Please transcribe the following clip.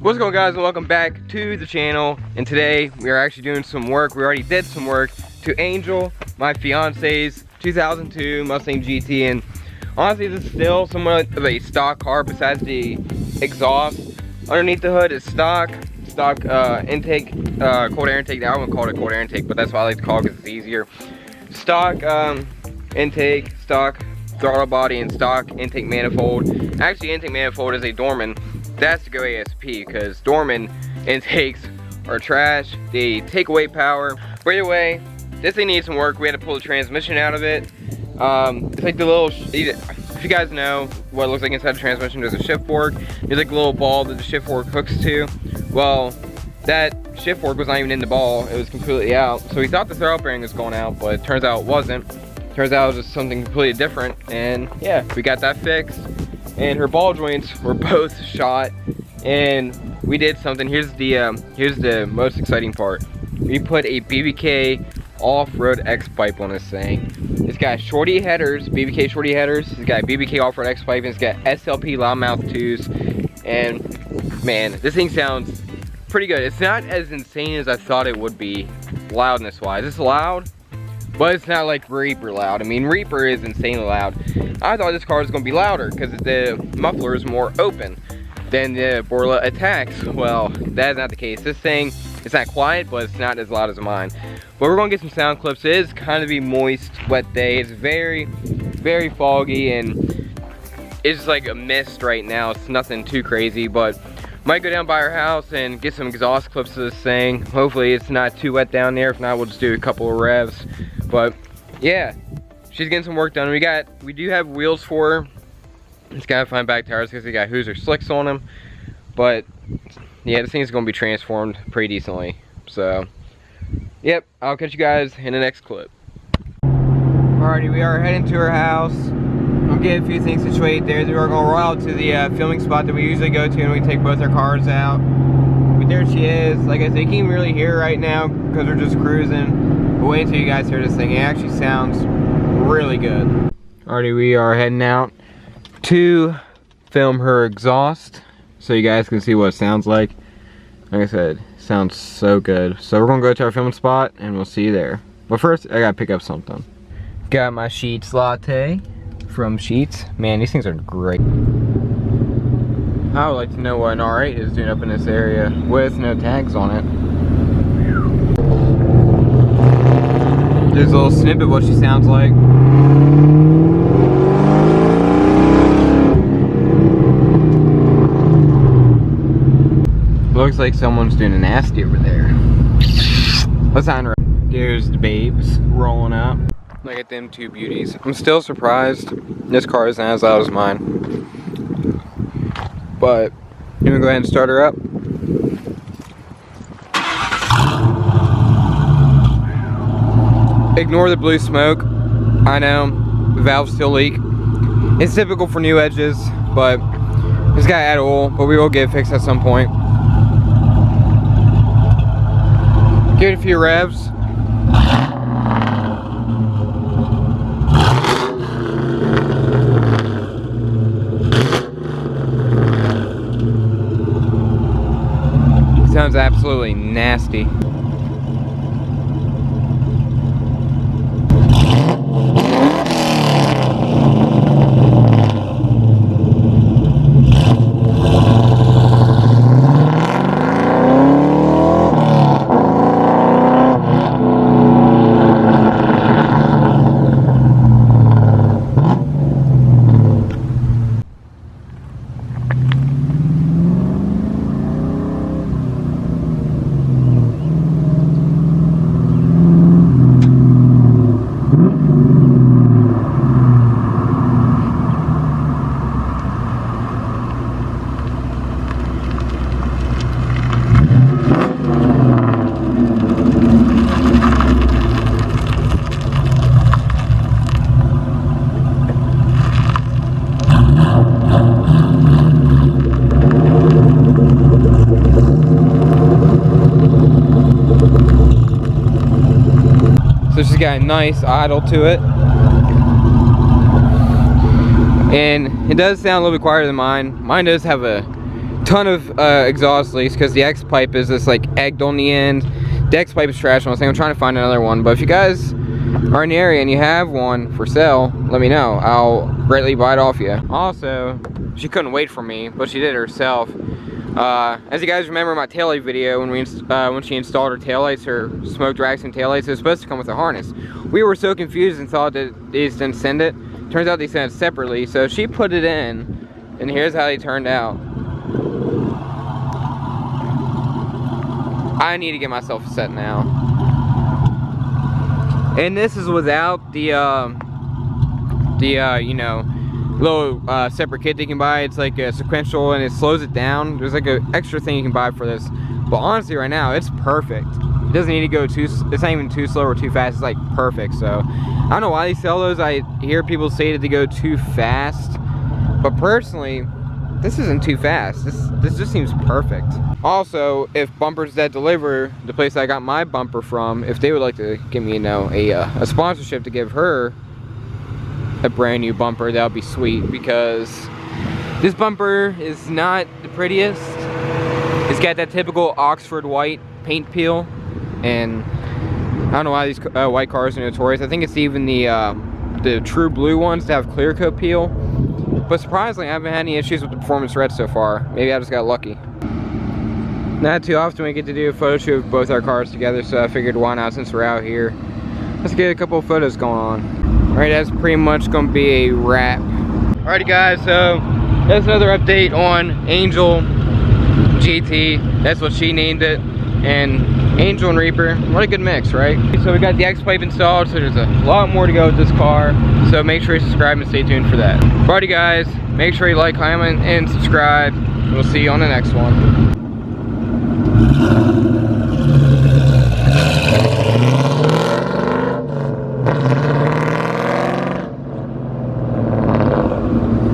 What's going on, guys, and welcome back to the channel. And today we are actually doing some work. We already did some work to Angel, my fiance's 2002 Mustang GT, and honestly this is still somewhat of a stock car besides the exhaust. Underneath the hood is stock intake, cold air intake. I wouldn't call it cold air intake, but that's why I like to call it because it's easier. Stock intake, stock throttle body, and stock intake manifold. Actually, intake manifold is a Dorman. That's to go ASP, because Dorman intakes are trash. They take away power. But either way, this thing needs some work. We had to pull the transmission out of it. It's like the little, if you guys know what it looks like inside the transmission, there's a shift fork. There's like a little ball that the shift fork hooks to. Well, that shift fork was not even in the ball. It was completely out. So we thought the throttle bearing was going out, but it turns out it wasn't. Turns out it was just something completely different. And yeah, we got that fixed. And her ball joints were both shot, and we did something. Here's the most exciting part. We put a BBK off-road Xpipe on this thing. It's got shorty headers, BBK shorty headers. It's got BBK off-road Xpipe, and it's got SLP loudmouth 2s. And man, this thing sounds pretty good. It's not as insane as I thought it would be loudness-wise. It's loud, but it's not like Reaper loud. I mean, Reaper is insanely loud. I thought this car was going to be louder because the muffler is more open than the Borla Attacks. Well, that is not the case. This thing, it's not quiet, but it's not as loud as mine. But we're going to get some sound clips. It is kind of a moist, wet day. It's very, very foggy, and it's just like a mist right now. It's nothing too crazy, but might go down by our house and get some exhaust clips to this thing. Hopefully it's not too wet down there. If not, we'll just do a couple of revs. But yeah, she's getting some work done. We do have wheels for her. Just gotta find back tires because they got Hoosier slicks on them. But yeah, this thing is gonna be transformed pretty decently. So yep, I'll catch you guys in the next clip. Alrighty, we are heading to her house. I'm getting a few things situated there. We're gonna roll out to the filming spot that we usually go to, and we take both our cars out. But there she is. Like I said, you can't really hear her right now because we're just cruising. But wait until you guys hear this thing. It actually sounds really good. Alrighty, we are heading out to film her exhaust so you guys can see what it sounds like. Like I said, it sounds so good. So we're gonna go to our filming spot and we'll see you there. But first, I gotta pick up something. Got my Sheets latte from Sheets. Man, these things are great. I would like to know what an R8 is doing up in this area with no tags on it. There's a little snippet of what she sounds like. Looks like someone's doing a nasty over there. Let's not interrupt. There's the babes rolling up. Look at them two beauties. I'm still surprised this car isn't as loud as mine. But I'm gonna go ahead and start her up. Ignore the blue smoke. I know, the valves still leak. It's typical for new edges, but it's gotta add oil, but we will get it fixed at some point. Give it a few revs. Sounds absolutely nasty. So she's got a nice idle to it. And it does sound a little bit quieter than mine. Mine does have a ton of exhaust leaks because the Xpipe is this like egged on the end. The Xpipe is trash. I'm trying to find another one, but if you guys are in the area and you have one for sale, let me know. I'll greatly buy it off you. Also, she couldn't wait for me, but she did it herself. As you guys remember my taillight video, when she installed her taillights, her smoke direction taillights, it was supposed to come with a harness. We were so confused and thought that they just didn't send it. Turns out they sent it separately, so she put it in, and here's how they turned out. I need to get myself set now. And this is without the you know, little separate kit that you can buy. It's like a sequential and it slows it down. There's like an extra thing you can buy for this. But honestly right now, it's perfect. It doesn't need to go too, it's not even too slow or too fast. It's like perfect. So I don't know why they sell those. I hear people say that they go too fast. But personally, this isn't too fast. This just seems perfect. Also, if Bumpers That Deliver, the place I got my bumper from, if they would like to give me, you know, a sponsorship to give her a brand new bumper, that would be sweet, because this bumper is not the prettiest. It's got that typical Oxford white paint peel, and I don't know why these white cars are notorious. I think it's even the true blue ones that have clear coat peel. But surprisingly, I haven't had any issues with the performance red so far. Maybe I just got lucky. Not too often we get to do a photo shoot of both our cars together, so I figured why not, since we're out here. Let's get a couple of photos going on. Alright, that's pretty much going to be a wrap. Alrighty guys, so that's another update on Angel GT. That's what she named it. And Angel and Reaper, what a good mix, right? So we got the Xpipe installed, so there's a lot more to go with this car. So make sure you subscribe and stay tuned for that. Alrighty guys, make sure you like, comment, and subscribe. We'll see you on the next one.